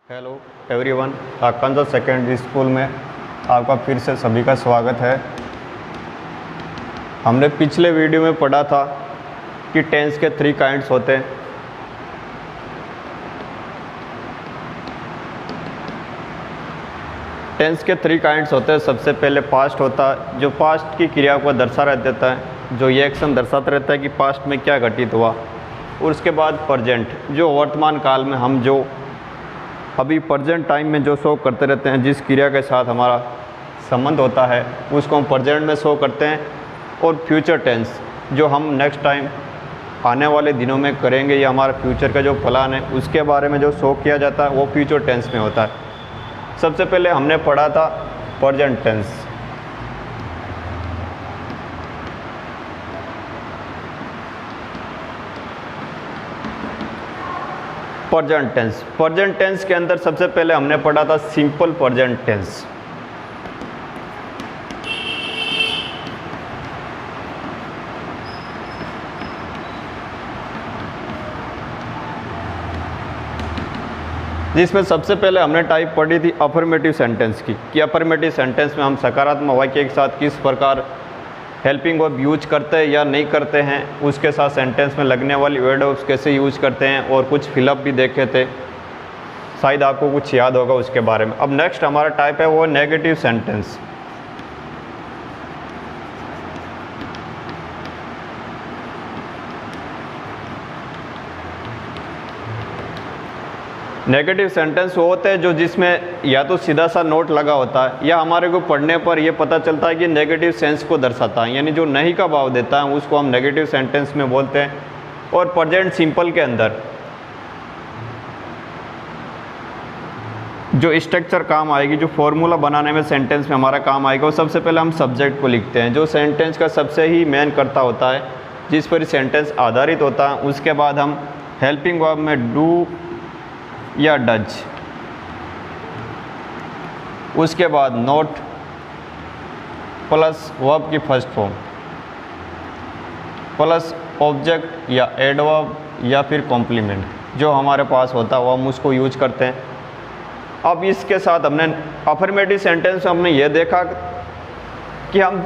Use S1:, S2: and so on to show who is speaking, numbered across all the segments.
S1: Hello everyone, आकांक्षा secondary school में आपका फिर से सभी का स्वागत है। हमने पिछले वीडियो में पढ़ा था कि टेंस के 3 काइंड्स होते हैं। टेंस के 3 काइंड्स होते हैं। सबसे पहले पास्ट होता है, जो पास्ट की क्रिया को दर्शा देता है, जो ये एक्शन दर्शाता रहता है कि पास्ट में क्या घटित हुआ। और उसके बाद प्रेजेंट, जो वर्तमान काल में हम जो अभी प्रेजेंट टाइम में जो शो करते रहते हैं, जिस क्रिया के साथ हमारा संबंध होता है उसको हम प्रेजेंट में शो करते हैं। और फ्यूचर टेंस, जो हम नेक्स्ट टाइम आने वाले दिनों में करेंगे या हमारा फ्यूचर का जो प्लान है उसके बारे में जो शो किया जाता है वो फ्यूचर टेंस में होता है। सबसे पहले हमने पढ़ा था प्रेजेंट टेंस। प्रेजेंट टेंस के अंदर सबसे पहले हमने पढ़ा था सिंपल प्रेजेंट टेंस। जिसमें सबसे पहले हमने टाइप पढ़ी थी अफर्मेटिव सेंटेंस की, कि अफर्मेटिव सेंटेंस में हम सकारात्मक वाक्य के साथ किस प्रकार हेल्पिंग वर्ब यूज करते हैं या नहीं करते हैं, उसके साथ सेंटेंस में लगने वाली वर्ड्स कैसे यूज करते हैं, और कुछ फिलअप भी देखे थे। शायद आपको कुछ याद होगा उसके बारे में। अब नेक्स्ट हमारा टाइप है वो नेगेटिव सेंटेंस। नेगेटिव सेंटेंस वो होते हैं जो जिसमें या तो सीधा सा नोट लगा होता है या हमारे को पढ़ने पर यह पता चलता है कि नेगेटिव सेंस को दर्शाता है, यानी जो नहीं का भाव देता है उसको हम नेगेटिव सेंटेंस में बोलते हैं। और प्रेजेंट सिंपल के अंदर जो स्ट्रक्चर काम आएगी, जो फॉर्मूला बनाने में सेंटेंस में हमारा काम आएगा, वो सबसे पहले हम सब्जेक्ट को लिखते हैं, जो सेंटेंस का सबसे ही मेन कर्ता होता है, जिस पर सेंटेंस आधारित होता है। उसके बाद हम हेल्पिंग वर्ब में डू या डज, उसके बाद नोट प्लस वर्ब की फर्स्ट फॉर्म प्लस ऑब्जेक्ट या एडवर्ब या फिर कॉम्प्लीमेंट जो हमारे पास होता है वो हम उसको यूज करते हैं। अब इसके साथ हमने अफर्मेटिव सेंटेंस में हमने ये देखा कि हम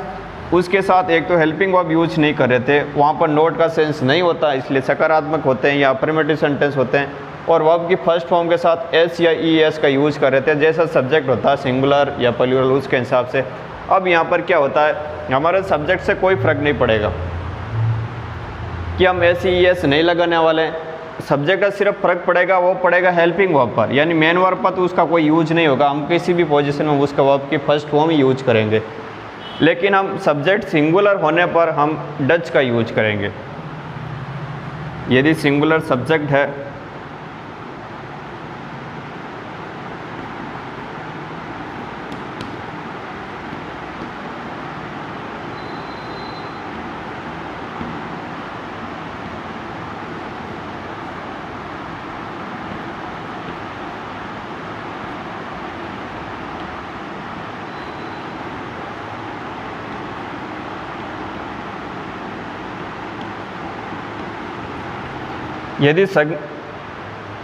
S1: उसके साथ एक तो हेल्पिंग वर्ब यूज नहीं कर रहे थे, वहाँ पर नोट का सेंस नहीं होता, इसलिए सकारात्मक होते हैं या अफर्मेटिव सेंटेंस होते हैं। और वर्ब की फर्स्ट फॉर्म के साथ एस या ई एस का यूज कर रहे थे, जैसा सब्जेक्ट होता है सिंगुलर या प्लूरल उसके हिसाब से। अब यहाँ पर क्या होता है, हमारे सब्जेक्ट से कोई फ़र्क नहीं पड़ेगा कि हम एस ई एस नहीं लगाने वाले हैं। सब्जेक्ट का सिर्फ फ़र्क पड़ेगा, वो पड़ेगा हेल्पिंग वर्ब पर, यानी मेन वर्ब पर तो उसका कोई यूज नहीं होगा। हम किसी भी पोजीशन में उसका वर्ब की फर्स्ट फॉर्म ही यूज करेंगे, लेकिन हम सब्जेक्ट सिंगुलर होने पर हम डज का यूज करेंगे। यदि सिंगुलर सब्जेक्ट है यदि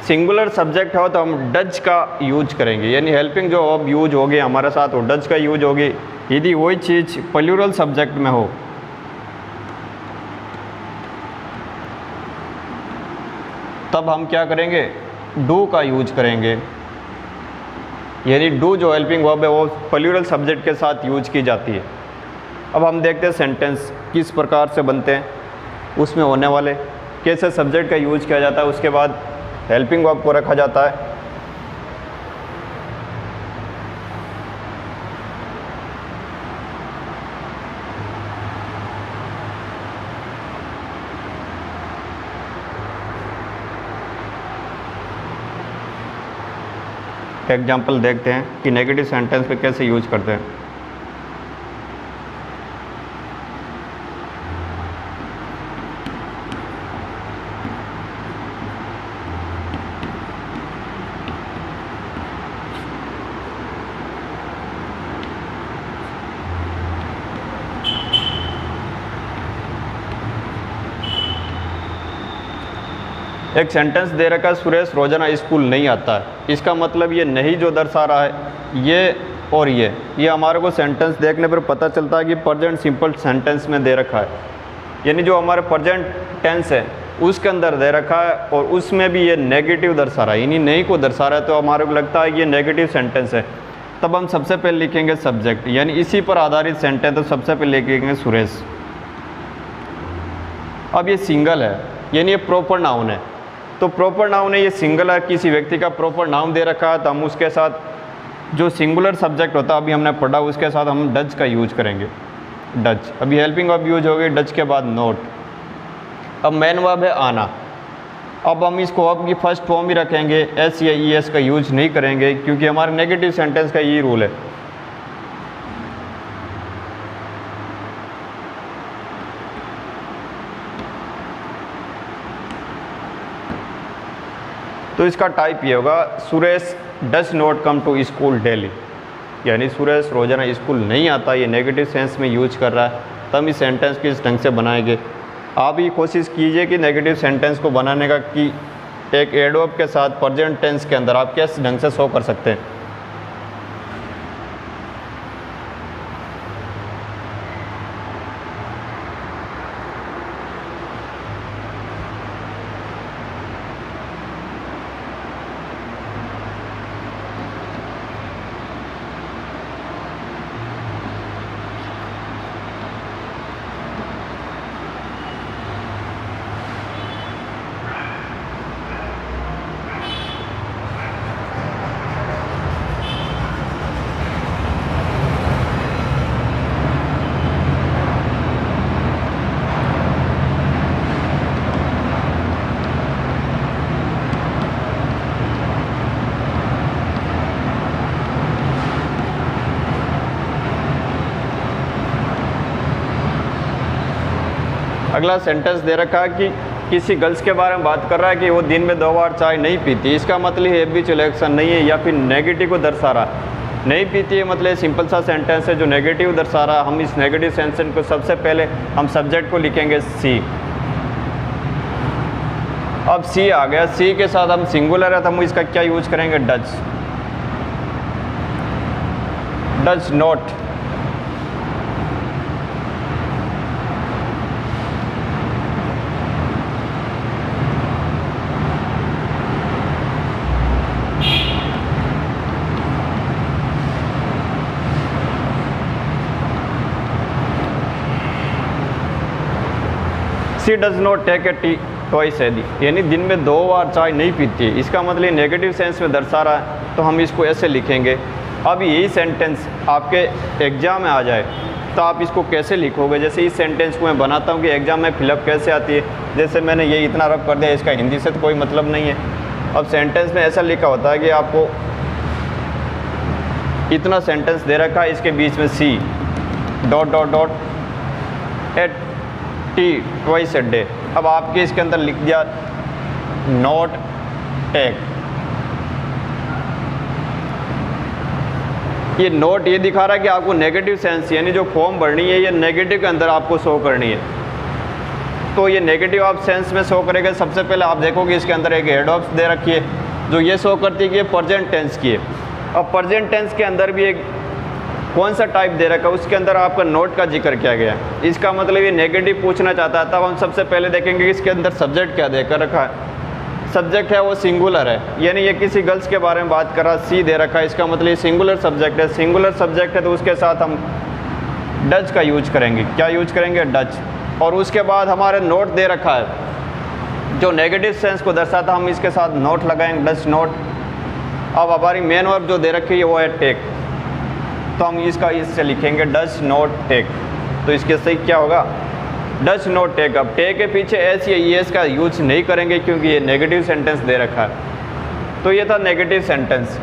S1: सिंगुलर सब्जेक्ट हो तो हम डज का यूज करेंगे, यानी हेल्पिंग जो अब यूज होगी हमारे साथ वो डज का यूज होगी। यदि वही चीज़ प्लूरल सब्जेक्ट में हो तब हम क्या करेंगे, डू का यूज करेंगे। यानी डू जो हेल्पिंग वर्ब है वो प्लूरल सब्जेक्ट के साथ यूज की जाती है। अब हम देखते हैं सेंटेंस किस प्रकार से बनते हैं, उसमें होने वाले कैसे सब्जेक्ट का यूज किया जाता है, उसके बाद हेल्पिंग वर्ब को रखा जाता है। एग्जाम्पल देखते हैं कि नेगेटिव सेंटेंस पे कैसे यूज करते हैं। एक सेंटेंस दे रखा है सुरेश रोजाना स्कूल नहीं आता है, इसका मतलब ये नहीं जो दर्शा रहा है ये और ये हमारे को सेंटेंस देखने पर पता चलता है कि प्रेजेंट सिंपल सेंटेंस में दे रखा है, यानी जो हमारे प्रेजेंट टेंस है उसके अंदर दे रखा है और उसमें भी ये नेगेटिव दर्शा रहा है, यानी नहीं को दर्शा रहा है, तो हमारे को लगता है कि ये नेगेटिव सेंटेंस है। तब हम सबसे पहले लिखेंगे सब्जेक्ट, यानी इसी पर आधारित सेंटेंस, तो सबसे पहले लिखेंगे सुरेश। अब ये सिंगल है, यानी ये प्रॉपर नाउन है, तो प्रॉपर नाउन है, ये सिंगल है, किसी व्यक्ति का प्रॉपर नाउन दे रखा है, तो हम उसके साथ जो सिंगुलर सब्जेक्ट होता है अभी हमने पढ़ा उसके साथ हम डच का यूज करेंगे, डच। अभी हेल्पिंग वर्ब यूज हो गई, डच के बाद नोट। अब मेन वर्ब है आना, अब हम इसको अब की फर्स्ट फॉर्म ही रखेंगे, एस या ई एस का यूज नहीं करेंगे क्योंकि हमारे नेगेटिव सेंटेंस का यही रूल है। तो इसका टाइप ये होगा, Suresh does not come to school daily, यानी सुरेश रोजाना स्कूल नहीं आता, ये नेगेटिव सेंस में यूज कर रहा है। तब इस सेंटेंस को इस ढंग से बनाएंगे। आप ही कोशिश कीजिए कि नेगेटिव सेंटेंस को बनाने का कि एक एडवर्ब के साथ प्रेजेंट टेंस के अंदर आप किस ढंग से शो कर सकते हैं। अगला सेंटेंस दे रखा है कि किसी गर्ल्स के बारे में बात कर रहा है कि वो दिन में 2 बार चाय नहीं पीती, इसका मतलब हैबिचुअल एक्शन नहीं है या फिर नेगेटिव को दर्शा रहा है। नहीं पीती है मतलब सिंपल सा सेंटेंस है जो नेगेटिव दर्शा रहा है। हम इस नेगेटिव सेंटेंस को सबसे पहले हम सब्जेक्ट को लिखेंगे सी। अब सी आ गया, सी के साथ हम सिंगुलर है तो हम इसका क्या यूज करेंगे, does, does not. She does not take a tea twice a day, यानी दिन में 2 बार चाय नहीं पीती है, इसका मतलब नेगेटिव सेंस में दर्शा रहा है, तो हम इसको ऐसे लिखेंगे। अब यही सेंटेंस आपके एग्जाम में आ जाए तो आप इसको कैसे लिखोगे, जैसे इस सेंटेंस को मैं बनाता हूँ कि एग्जाम में फिलअप कैसे आती है, जैसे मैंने ये इतना रफ कर दिया, इसका हिंदी से तो कोई मतलब नहीं है। अब सेंटेंस में ऐसा लिखा होता है कि आपको इतना सेंटेंस दे रखा है, इसके बीच में she dot dot dot at tea twice a day. अब आपके इसके अंदर लिख दिया नॉट टेक। ये नोट ये दिखा रहा है कि आपको नेगेटिव सेंस यानी जो फॉर्म भरनी है ये नेगेटिव के अंदर आपको शो करनी है, तो ये नेगेटिव आप सेंस में शो करेगा। सबसे पहले आप देखोगे इसके अंदर एक हेड ऑफ दे रखी है जो ये शो करती है कि ये प्रेजेंट टेंस की है। अब प्रेजेंट टेंस के अंदर भी एक कौन सा टाइप दे रखा है, उसके अंदर आपका नोट का जिक्र किया गया है। इसका मतलब ये नेगेटिव पूछना चाहता है, तब हम सबसे पहले देखेंगे कि इसके अंदर सब्जेक्ट क्या देकर रखा है। सब्जेक्ट है वो सिंगुलर है, यानी ये किसी गर्ल्स के बारे में बात कर रहा, सी दे रखा है, इसका मतलब ये सिंगुलर सब्जेक्ट है। सिंगुलर सब्जेक्ट है तो उसके साथ हम डच का यूज करेंगे। क्या यूज करेंगे, डच। और उसके बाद हमारे नोट दे रखा है जो नेगेटिव सेंस को दर्शाता, हम इसके साथ नोट लगाएंगे, डच नोट। अब हमारी मेन वर्ब जो दे रखी है वो है टेक, तो हम इसका इससे लिखेंगे डच नोट टेक। तो इसके सही क्या होगा, डच नोट टेक। अब टेक के पीछे एस या ई एस का यूज नहीं करेंगे क्योंकि ये नेगेटिव सेंटेंस दे रखा है। तो ये था नेगेटिव सेंटेंस,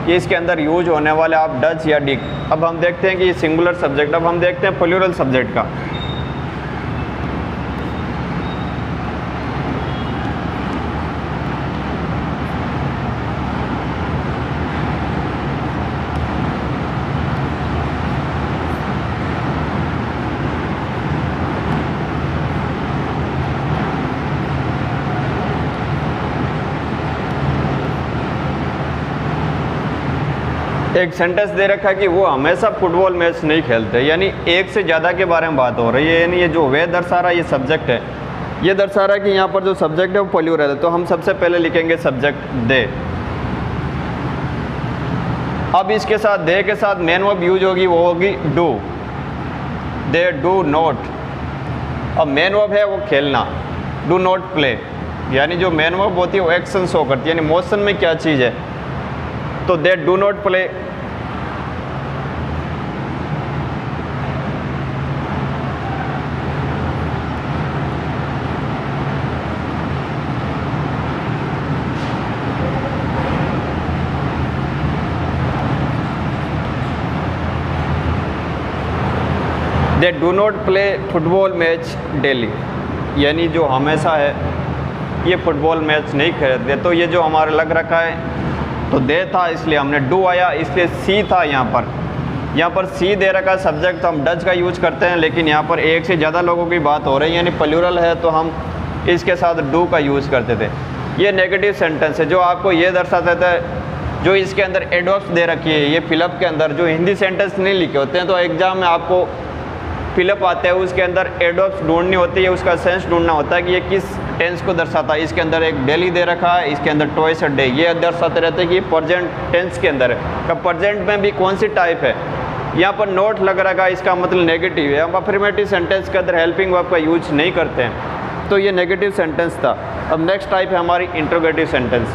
S1: ये इसके अंदर यूज होने वाले आप डच या डिक। अब हम देखते हैं कि ये सिंगुलर सब्जेक्ट। अब हम देखते हैं प्लूरल सब्जेक्ट का। एक सेंटेंस दे रखा है कि वो हमेशा फुटबॉल मैच नहीं खेलते, यानी एक से ज़्यादा के बारे में बात हो रही है। यानी ये जो वे दर्शा रहा है ये सब्जेक्ट है, ये दर्शा रहा है कि यहाँ पर जो सब्जेक्ट है वो प्लूरल है। तो हम सबसे पहले लिखेंगे सब्जेक्ट दे। अब इसके साथ दे के साथ मेन वर्ब यूज होगी, वो होगी डू। They do not. अब मेन वर्ब है वो खेलना, डू नॉट प्ले, यानी जो मेन वर्ब होती है वो एक्शन शो करती है, यानी मोशन में क्या चीज़ है। तो they do not play. They do not play football match daily, यानी जो हमेशा है ये फुटबॉल मैच नहीं खेलते। तो ये जो हमारा लग रखा है तो दे था इसलिए हमने डू आया, इसलिए सी था यहाँ पर सी दे रखा सब्जेक्ट। तो हम डज का यूज करते हैं, लेकिन यहाँ पर एक से ज़्यादा लोगों की बात हो रही है यानी प्लूरल है, तो हम इसके साथ डू का यूज़ करते थे। ये नेगेटिव सेंटेंस है जो आपको ये दर्शाता था, जो इसके अंदर एडवर्ब्स दे रखी है। ये फिलअप के अंदर जो हिंदी सेंटेंस नहीं लिखे होते हैं, तो एग्जाम में आपको फिलअप आते हैं, उसके अंदर एडवर्ब्स ढूंढनी होती है, उसका सेंस ढूंढना होता है कि ये किस टेंस को दर्शाता है। इसके अंदर एक डेली दे रखा है, इसके अंदर टॉयस अ डे, ये दर्शाते रहते हैं कि प्रेजेंट टेंस के अंदर है। अब प्रेजेंट में भी कौन सी टाइप है, यहाँ पर नोट लग रखा है, इसका मतलब नेगेटिव है। हम अफर्मेटिव सेंटेंस के अंदर हेल्पिंग वर्ब का यूज नहीं करते हैं, तो ये नेगेटिव सेंटेंस था। अब नेक्स्ट टाइप है हमारी इंट्रोगेटिव सेंटेंस।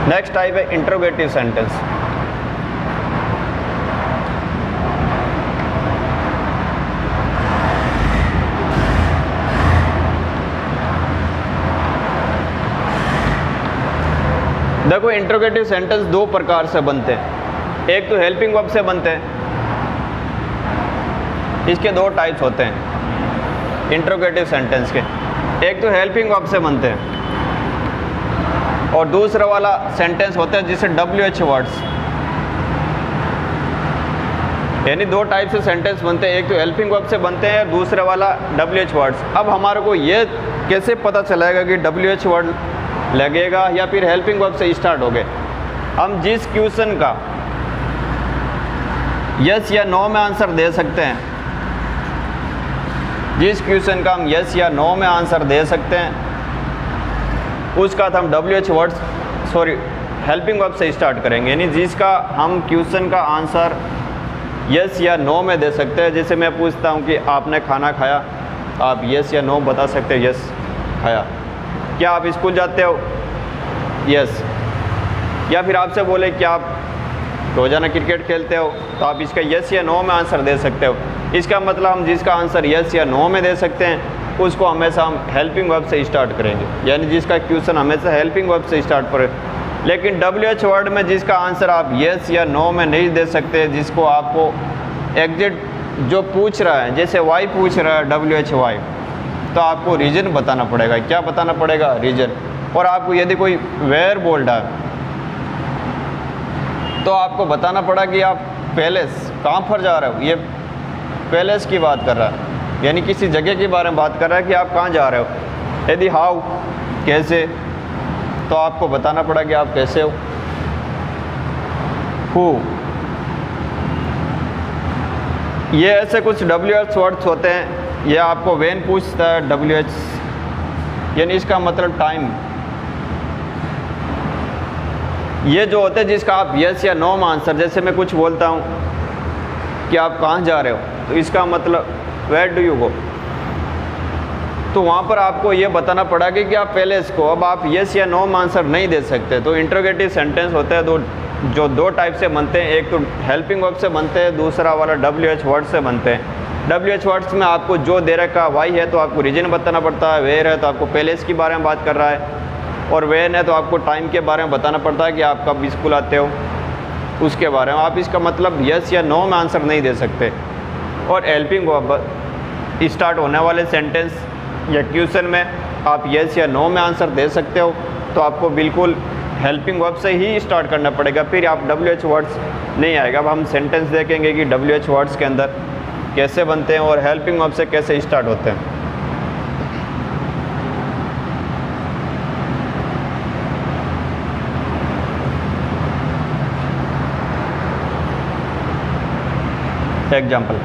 S1: नेक्स्ट टाइप है इंट्रोगेटिव सेंटेंस। देखो इंट्रोगेटिव सेंटेंस दो प्रकार से बनते हैं, एक तो हेल्पिंग वर्ब से बनते हैं, इसके दो टाइप्स होते हैं इंट्रोगेटिव सेंटेंस के। एक तो हेल्पिंग वर्ब से बनते हैं और दूसरा वाला सेंटेंस होता है जिसे WH वर्ड्स, यानी दो टाइप से सेंटेंस बनते हैं, एक तो हेल्पिंग वर्ब से बनते हैं, दूसरा वाला WH वर्ड्स। अब हमारे को ये कैसे पता चलेगा कि WH वर्ड लगेगा या फिर हेल्पिंग वर्ब से स्टार्ट हो गए। हम जिस क्वेश्चन का यस या नो में आंसर दे सकते हैं, जिस क्वेश्चन का हम यस या नो में आंसर दे सकते हैं, उसका हम WH वर्ड्स हेल्पिंग वर्ब से स्टार्ट करेंगे। यानी जिसका हम क्वेश्चन का आंसर यस या नो में दे सकते हैं। जैसे मैं पूछता हूँ कि आपने खाना खाया, आप यस या नो बता सकते हो, यस खाया। क्या आप स्कूल जाते हो, यस। या फिर आपसे बोले कि आप रोज़ाना क्रिकेट खेलते हो, तो आप इसका यस या नो में आंसर दे सकते हो। इसका मतलब हम जिसका आंसर यस या नो में दे सकते हैं उसको हमेशा हम हेल्पिंग वर्ब से स्टार्ट करेंगे, यानी जिसका क्वेश्चन हमेशा हेल्पिंग वर्ब से स्टार्ट करें। लेकिन WH वर्ड में जिसका आंसर आप यस या नो में नहीं दे सकते, जिसको आपको एग्जैक्ट जो पूछ रहा है, जैसे वाई पूछ रहा है WH वाई, तो आपको रीजन बताना पड़ेगा। क्या बताना पड़ेगा? रीजन। और आपको यदि कोई वेयर बोल रहा है तो आपको बताना पड़ा कि आप पैलेस कहाँ पर जा रहे हो, ये पैलेस की बात कर रहा है, यानी किसी जगह के बारे में बात कर रहा है कि आप कहाँ जा रहे हो। यदि हाउ कैसे, तो आपको बताना पड़ा कि आप कैसे हो। हु, ये ऐसे कुछ WH वर्ड्स होते हैं। ये आपको व्हेन पूछता है WH, यानी इसका मतलब टाइम। ये जो होते हैं जिसका आप यस या नो में आंसर, जैसे मैं कुछ बोलता हूँ कि आप कहाँ जा रहे हो, तो इसका मतलब वेयर डू यू गो, तो वहाँ पर आपको ये बताना पड़ा कि आप पैलेस को। अब आप यस या नो में आंसर नहीं दे सकते। तो इंट्रोगेटिव सेंटेंस होते हैं जो दो टाइप से बनते हैं, एक तो हेल्पिंग वर्ब से बनते हैं, दूसरा वाला WH वर्ड से बनते हैं। WH वर्ड्स में आपको जो दे रखा वाई है तो आपको रीजन बताना पड़ता है, वेयर है तो आपको पैलेस के बारे में बात कर रहा है, और वेन है तो आपको टाइम के बारे में बताना पड़ता है कि आप कब स्कूल आते हो, उसके बारे में। आप इसका मतलब यस या नो में आंसर नहीं दे सकते। और हेल्पिंग वर्ब स्टार्ट होने वाले सेंटेंस या क्वेश्चन में आप यस या नो में आंसर दे सकते हो, तो आपको बिल्कुल हेल्पिंग वर्ब से ही स्टार्ट करना पड़ेगा, फिर आप WH वर्ड्स नहीं आएगा। अब हम सेंटेंस देखेंगे कि WH वर्ड्स के अंदर कैसे बनते हैं और हेल्पिंग वर्ब से कैसे स्टार्ट होते हैं। एग्जाम्पल,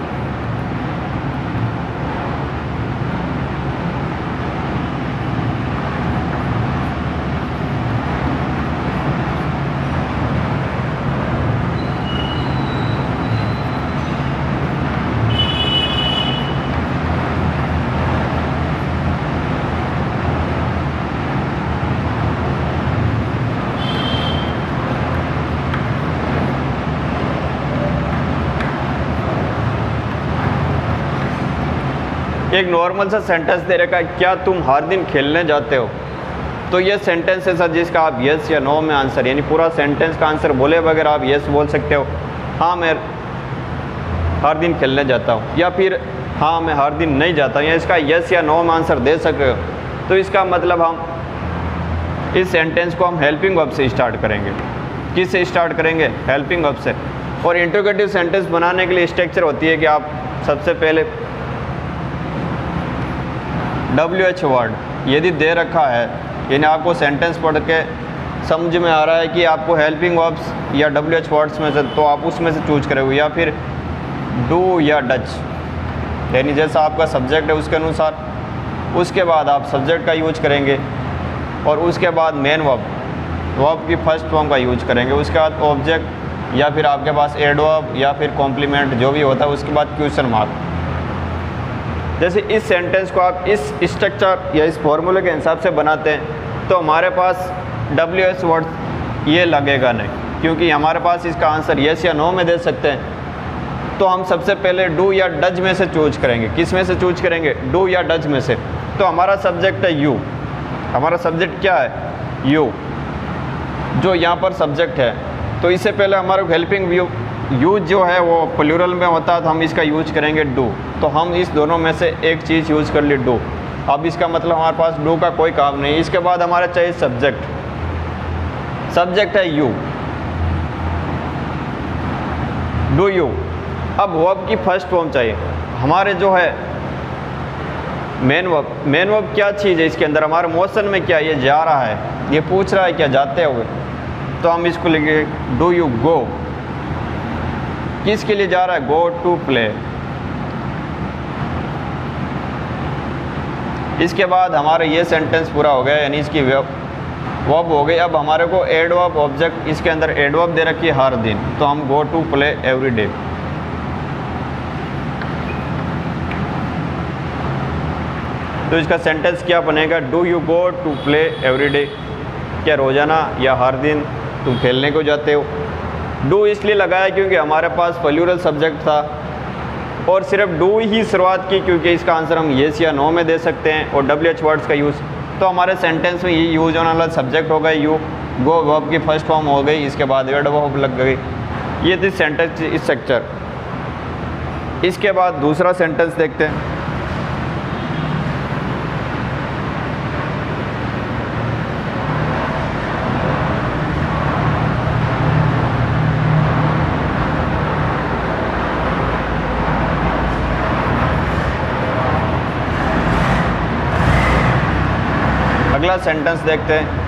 S1: एक नॉर्मल सा सेंटेंस दे रखा है, क्या तुम हर दिन खेलने जाते हो? तो ये सेंटेंस है सर जिसका आप यस या नो में आंसर, यानी पूरा सेंटेंस का आंसर बोले बगैर आप यस बोल सकते हो, हाँ मैं हर दिन खेलने जाता हूँ, या फिर हाँ मैं हर दिन नहीं जाता हूँ, या इसका यस या नो में आंसर दे सकते हो। तो इसका मतलब हम इस सेंटेंस को हम हेल्पिंग वर्ब से स्टार्ट करेंगे। किससे स्टार्ट करेंगे? हेल्पिंग वर्ब से। और इंट्रोगेटिव सेंटेंस बनाने के लिए स्ट्रक्चर होती है कि आप सबसे पहले WH वर्ड यदि दे रखा है, यानी आपको सेंटेंस पढ़ के समझ में आ रहा है कि आपको हेल्पिंग वर्ब्स या WH वर्ड्स में से, तो आप उसमें से चूज करोगे, या फिर डू या डच, यानी जैसा आपका सब्जेक्ट है उसके अनुसार। उसके बाद आप सब्जेक्ट का यूज करेंगे और उसके बाद मेन वर्ब की फर्स्ट फॉर्म का यूज करेंगे। उसके बाद ऑब्जेक्ट या फिर आपके पास एडवर्ब या फिर कॉम्प्लीमेंट जो भी होता है, उसके बाद क्वेश्चन मार्क। जैसे इस सेंटेंस को आप इस स्ट्रक्चर या इस फॉर्मूले के हिसाब से बनाते हैं तो हमारे पास WH वर्ड ये लगेगा नहीं, क्योंकि हमारे पास इसका आंसर यस या नो में दे सकते हैं। तो हम सबसे पहले डू या डज में से चूज करेंगे। किस में से चूज करेंगे? डू या डज में से। तो हमारा सब्जेक्ट है यू, हमारा सब्जेक्ट क्या है? यू, जो यहाँ पर सब्जेक्ट है। तो इससे पहले हमारा हेल्पिंग यूज जो है वो प्लूरल में होता है, तो हम इसका यूज करेंगे डू। तो हम इस दोनों में से एक चीज़ यूज कर ली, डू। अब इसका मतलब हमारे पास डू का कोई काम नहीं। इसके बाद हमारा चाहिए सब्जेक्ट, सब्जेक्ट है यू, डू यू। अब वर्ब की फर्स्ट फॉर्म चाहिए हमारे, जो है मेन वर्ब। मेन वर्ब क्या चीज़ है इसके अंदर? हमारे मोशन में क्या ये जा रहा है, ये पूछ रहा है क्या जाते हुए, तो हम इसको लिखेंगे डू यू गो। किसके लिए जा रहा है? Go to play. इसके बाद हमारा ये सेंटेंस पूरा हो गया, यानी इसकी वर्ब हो गई। अब हमारे को एडवर्ब ऑब्जेक्ट, इसके अंदर एडवर्ब दे रखी है हर दिन, तो हम go to play every day. तो इसका सेंटेंस क्या बनेगा? Do you go to play every day? क्या रोजाना या हर दिन तुम खेलने को जाते हो? डू इसलिए लगाया क्योंकि हमारे पास प्लूरल सब्जेक्ट था और सिर्फ डू ही शुरुआत की, क्योंकि इसका आंसर हम येस या नो में दे सकते हैं। और WH वर्ड्स का यूज़, तो हमारे सेंटेंस में ये यूज होने वाला सब्जेक्ट हो गए यू, गो वर्ब की फर्स्ट फॉर्म हो गई, इसके बाद एडवर्ब लग गई। ये थी सेंटेंस स्ट्रक्चर। इसके बाद दूसरा सेंटेंस देखते हैं। अगला सेंटेंस देखते हैं।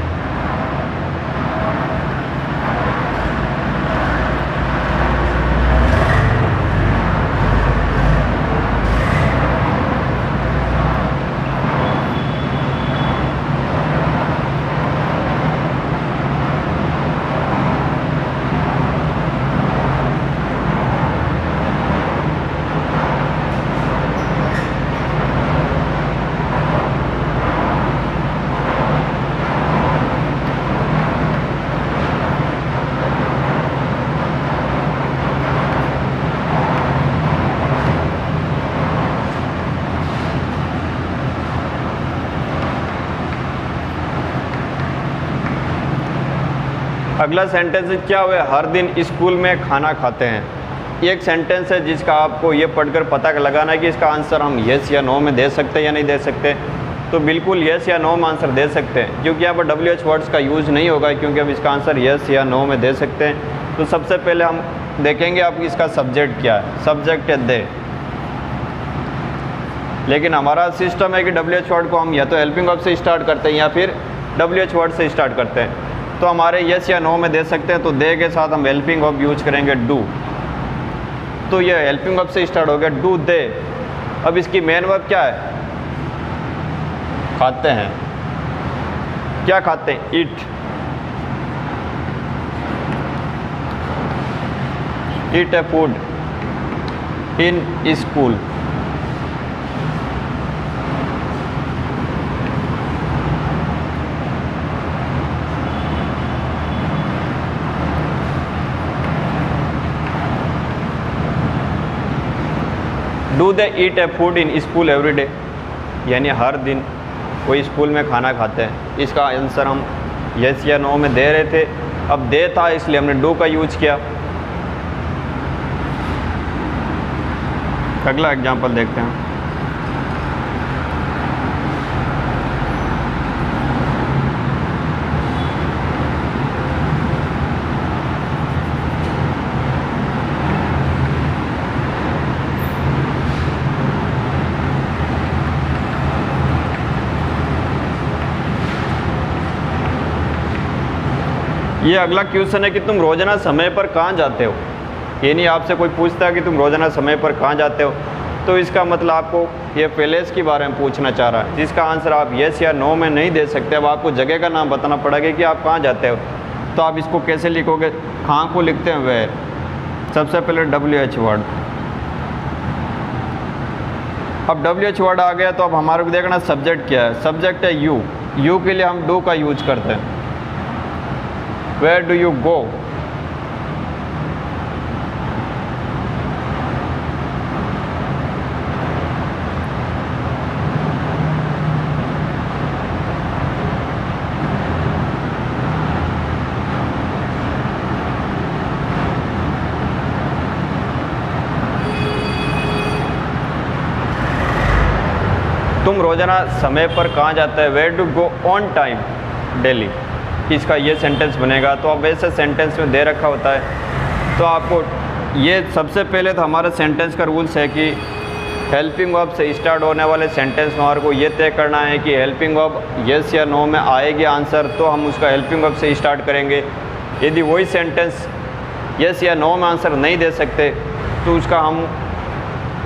S1: अगला सेंटेंस क्या हुआ? हर दिन स्कूल में खाना खाते हैं। एक सेंटेंस है जिसका आपको ये पढ़कर पता लगाना है कि इसका आंसर हम येस या नो में दे सकते हैं या नहीं दे सकते। तो बिल्कुल येस या नो में आंसर दे सकते हैं, क्योंकि यहाँ पर WH वर्ड्स का यूज़ नहीं होगा, क्योंकि हम इसका आंसर येस या नो में दे सकते हैं। तो सबसे पहले हम देखेंगे आप इसका सब्जेक्ट क्या है। सब्जेक्ट है दे, लेकिन हमारा सिस्टम है कि WH वर्ड को हम या तो हेल्पिंग वर्ब से स्टार्ट करते हैं या फिर WH वर्ड से स्टार्ट करते हैं। तो हमारे येस या नो में दे सकते हैं, तो दे के साथ हम हेल्पिंग वर्ब यूज करेंगे डू। तो ये हेल्पिंग वर्ब से स्टार्ट हो गया, डू दे। अब इसकी मेन वर्ब क्या है? खाते हैं। क्या खाते हैं? Eat. Eat a food in school. Do they eat a food in school every day, यानी हर दिन वो स्कूल में खाना खाते हैं। इसका आंसर हम यस या नो में दे रहे थे, अब दे था इसलिए हमने डू का यूज किया। अगला एग्जांपल देखते हैं। ये अगला क्वेश्चन है कि तुम रोजाना समय पर कहाँ जाते हो। ये नहीं आपसे कोई पूछता है कि तुम रोजाना समय पर कहाँ जाते हो, तो इसका मतलब आपको ये पैलेस के बारे में पूछना चाह रहा है, जिसका आंसर आप येस या नो में नहीं दे सकते। अब आपको जगह का नाम बताना पड़ेगा कि आप कहाँ जाते हो। तो आप इसको कैसे लिखोगे? कहाँ को लिखते हैं वेयर। सबसे पहले WH वर्ड। अब WH वर्ड आ गया तो अब हमारे को देखना सब्जेक्ट क्या है। सब्जेक्ट है यू। यू के लिए हम डू का यूज करते हैं। Where do you go? तुम रोजाना समय पर कहाँ जाते हैं? Where do you go on time daily? इसका ये सेंटेंस बनेगा। तो अब वैसे सेंटेंस में दे रखा होता है, तो आपको ये सबसे पहले तो हमारा सेंटेंस का रूल्स है कि हेल्पिंग वर्ब से स्टार्ट होने वाले सेंटेंस में हमारे को ये तय करना है कि हेल्पिंग वर्ब येस या नो में आएगी आंसर, तो हम उसका हेल्पिंग वर्ब से स्टार्ट करेंगे। यदि वही सेंटेंस येस या नो में आंसर नहीं दे सकते तो उसका हम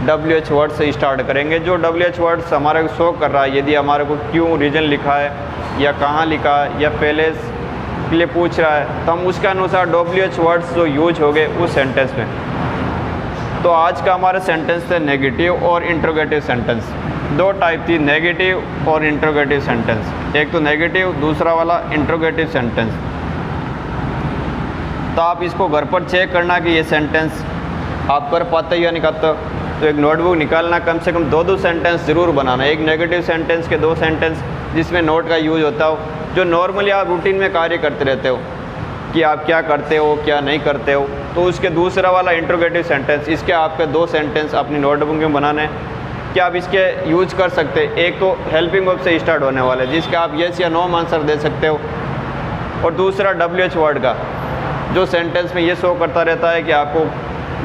S1: WH वर्ड से स्टार्ट करेंगे। जो WH वर्ड्स हमारे को शो कर रहा है, यदि हमारे को क्यों रीजन लिखा है या कहाँ लिखा है या पैलेस के लिए पूछ रहा है, तो हम उसके अनुसार WH वर्ड्स जो यूज हो गए उस सेंटेंस में। तो आज का हमारा सेंटेंस थे नेगेटिव और इंट्रोगेटिव सेंटेंस। दो टाइप थी, नेगेटिव और इंट्रोगेटिव सेंटेंस। एक तो नेगेटिव, दूसरा वाला इंट्रोगेटिव सेंटेंस। तो आप इसको घर पर चेक करना कि ये सेंटेंस आप कर पाते हो या नहीं करते हो। तो एक नोटबुक निकालना, कम से कम दो सेंटेंस ज़रूर बनाना। एक नेगेटिव सेंटेंस के 2 सेंटेंस जिसमें नोट का यूज होता हो, जो नॉर्मली आप रूटीन में कार्य करते रहते हो कि आप क्या करते हो क्या नहीं करते हो। तो उसके दूसरा वाला इंट्रोगेटिव सेंटेंस, इसके आपके 2 सेंटेंस अपनी नोटबुक में बनाने कि आप इसके यूज कर सकते हैं। एक तो हेल्पिंग वर्ब से स्टार्ट होने वाले जिसके आप येस या नो में आंसर दे सकते हो, और दूसरा WH वर्ड का जो सेंटेंस में ये शो करता रहता है कि आपको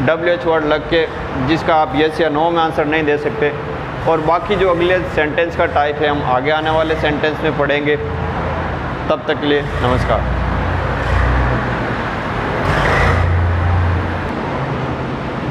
S1: WH वर्ड लग के जिसका आप येस या नो में आंसर नहीं दे सकते। और बाकी जो अगले सेंटेंस का टाइप है हम आगे आने वाले सेंटेंस में पढ़ेंगे। तब तक के लिए नमस्कार।